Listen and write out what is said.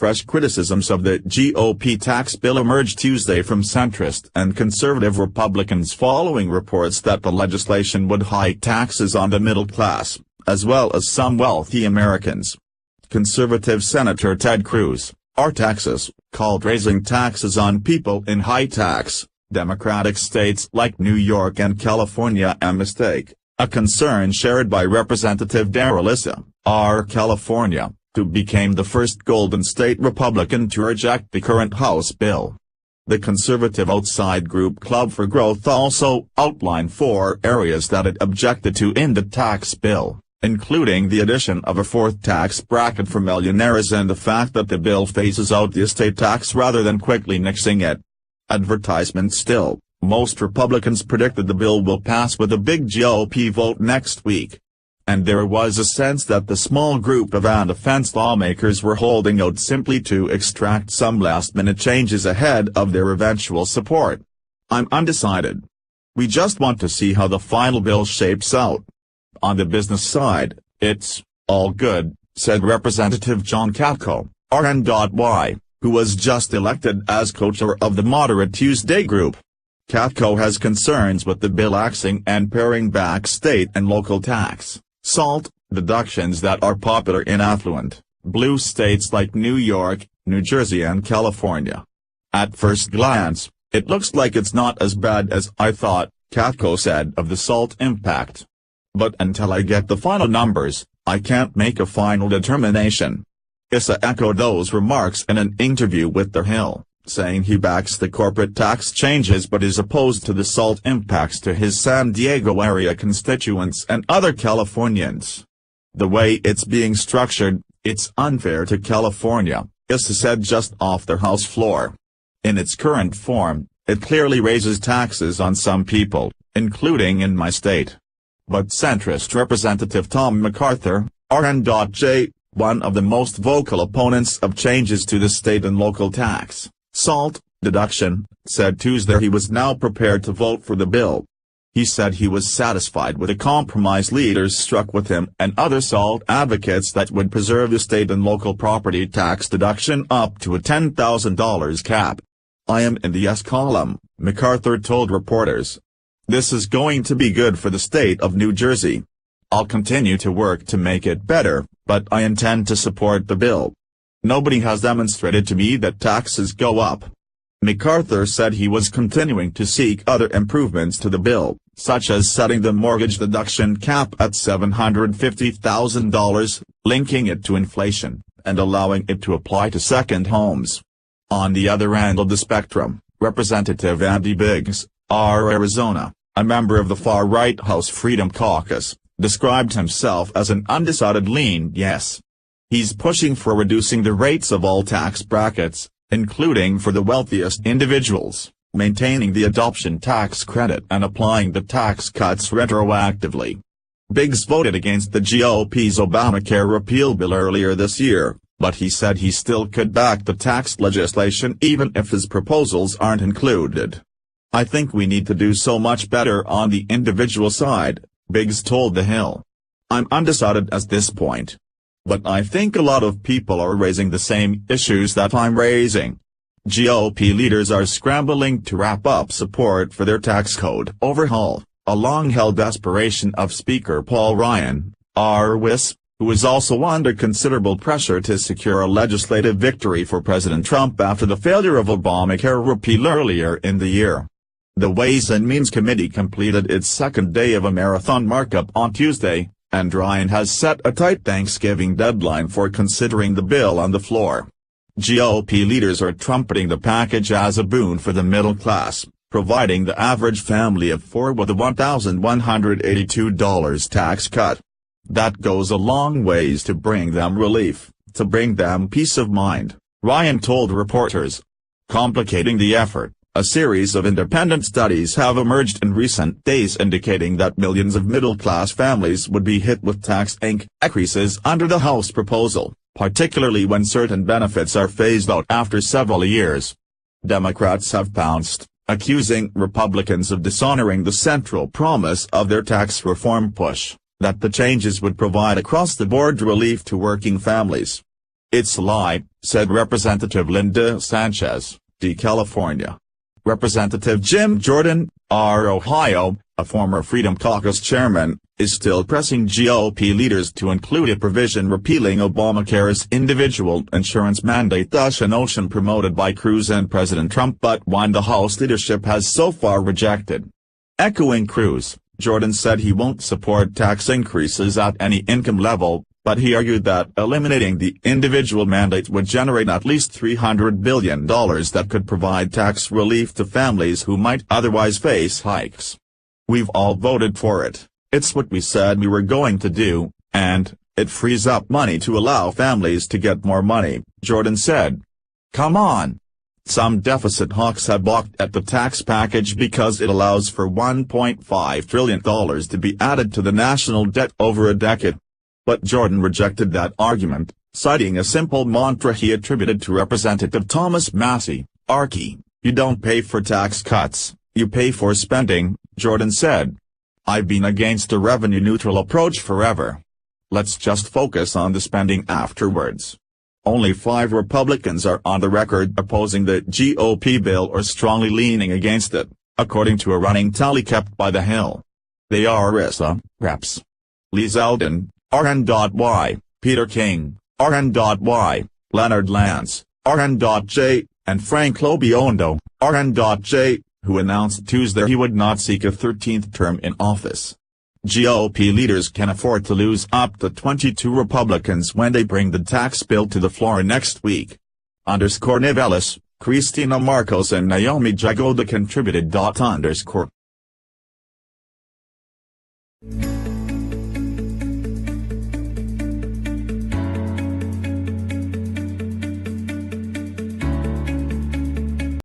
fresh criticisms of the GOP tax bill emerged Tuesday from centrist and conservative Republicans following reports that the legislation would hike taxes on the middle class, as well as some wealthy Americans. Conservative Senator Ted Cruz, "Our taxes," called raising taxes on people in high-tax, Democratic states like New York and California a mistake, a concern shared by Representative Darrell Issa, R. California, who became the first Golden State Republican to reject the current House bill. The conservative outside group Club for Growth also outlined 4 areas that it objected to in the tax bill, including the addition of a 4th tax bracket for millionaires and the fact that the bill phases out the estate tax rather than quickly nixing it. Advertisement still, most Republicans predicted the bill will pass with a big GOP vote next week. And there was a sense that the small group of on-the-fence lawmakers were holding out simply to extract some last-minute changes ahead of their eventual support. "I'm undecided. We just want to see how the final bill shapes out. On the business side, it's all good," said Representative John Katko, RN.Y, who was just elected as co-chair of the Moderate Tuesday group. Katko has concerns with the bill axing and paring back state and local tax, SALT, deductions that are popular in affluent, blue states like New York, New Jersey and California. "At first glance, it looks like it's not as bad as I thought," Katko said of the SALT impact. "But until I get the final numbers, I can't make a final determination." Issa echoed those remarks in an interview with The Hill, saying he backs the corporate tax changes but is opposed to the SALT impacts to his San Diego area constituents and other Californians. "The way it's being structured, it's unfair to California," Issa said just off the House floor. "In its current form, it clearly raises taxes on some people, including in my state." But centrist Representative Tom MacArthur, RN.J, one of the most vocal opponents of changes to the state and local tax, SALT, deduction, said Tuesday he was now prepared to vote for the bill. He said he was satisfied with the compromise leaders struck with him and other SALT advocates that would preserve the state and local property tax deduction up to a $10,000 cap. "I am in the yes column," MacArthur told reporters. "This is going to be good for the state of New Jersey. I'll continue to work to make it better, but I intend to support the bill. Nobody has demonstrated to me that taxes go up." MacArthur said he was continuing to seek other improvements to the bill, such as setting the mortgage deduction cap at $750,000, linking it to inflation, and allowing it to apply to second homes. On the other end of the spectrum, Representative Andy Biggs, R. Arizona, a member of the far-right House Freedom Caucus, described himself as an undecided lean yes. He's pushing for reducing the rates of all tax brackets, including for the wealthiest individuals, maintaining the adoption tax credit and applying the tax cuts retroactively. Biggs voted against the GOP's Obamacare repeal bill earlier this year, but he said he still could back the tax legislation even if his proposals aren't included. "I think we need to do so much better on the individual side," Biggs told The Hill. "I'm undecided at this point. But I think a lot of people are raising the same issues that I'm raising." GOP leaders are scrambling to wrap up support for their tax code overhaul, a long-held aspiration of Speaker Paul Ryan, R.W.I.S., who is also under considerable pressure to secure a legislative victory for President Trump after the failure of Obamacare repeal earlier in the year. The Ways and Means Committee completed its second day of a marathon markup on Tuesday, and Ryan has set a tight Thanksgiving deadline for considering the bill on the floor. GOP leaders are trumpeting the package as a boon for the middle class, providing the average family of 4 with a $1,182 tax cut. "That goes a long ways to bring them relief, to bring them peace of mind," Ryan told reporters. Complicating the effort, a series of independent studies have emerged in recent days indicating that millions of middle-class families would be hit with tax increases under the House proposal, particularly when certain benefits are phased out after several years. Democrats have pounced, accusing Republicans of dishonoring the central promise of their tax reform push, that the changes would provide across-the-board relief to working families. "It's a lie," said Representative Linda Sanchez, D. California. Representative Jim Jordan, R. Ohio, a former Freedom Caucus chairman, is still pressing GOP leaders to include a provision repealing Obamacare's individual insurance mandate, thus a notion promoted by Cruz and President Trump but one the House leadership has so far rejected. Echoing Cruz, Jordan said he won't support tax increases at any income level, but he argued that eliminating the individual mandate would generate at least $300 billion that could provide tax relief to families who might otherwise face hikes. "We've all voted for it, it's what we said we were going to do, and it frees up money to allow families to get more money," Jordan said. "Come on. Some deficit hawks have balked at the tax package because it allows for $1.5 trillion to be added to the national debt over a decade." But Jordan rejected that argument, citing a simple mantra he attributed to Representative Thomas Massie, "Archie, you don't pay for tax cuts, you pay for spending," Jordan said. "I've been against a revenue-neutral approach forever. Let's just focus on the spending afterwards." Only 5 Republicans are on the record opposing the GOP bill or strongly leaning against it, according to a running tally kept by The Hill. They are Arissa, Reps. Lee Zeldin, RN.Y, Peter King, RN.Y, Leonard Lance, RN.J, and Frank Lobiondo, RN.J, who announced Tuesday he would not seek a 13th term in office. GOP leaders can afford to lose up to 22 Republicans when they bring the tax bill to the floor next week. _Nivelis, Christina Marcos and Naomi Jagoda contributed. _.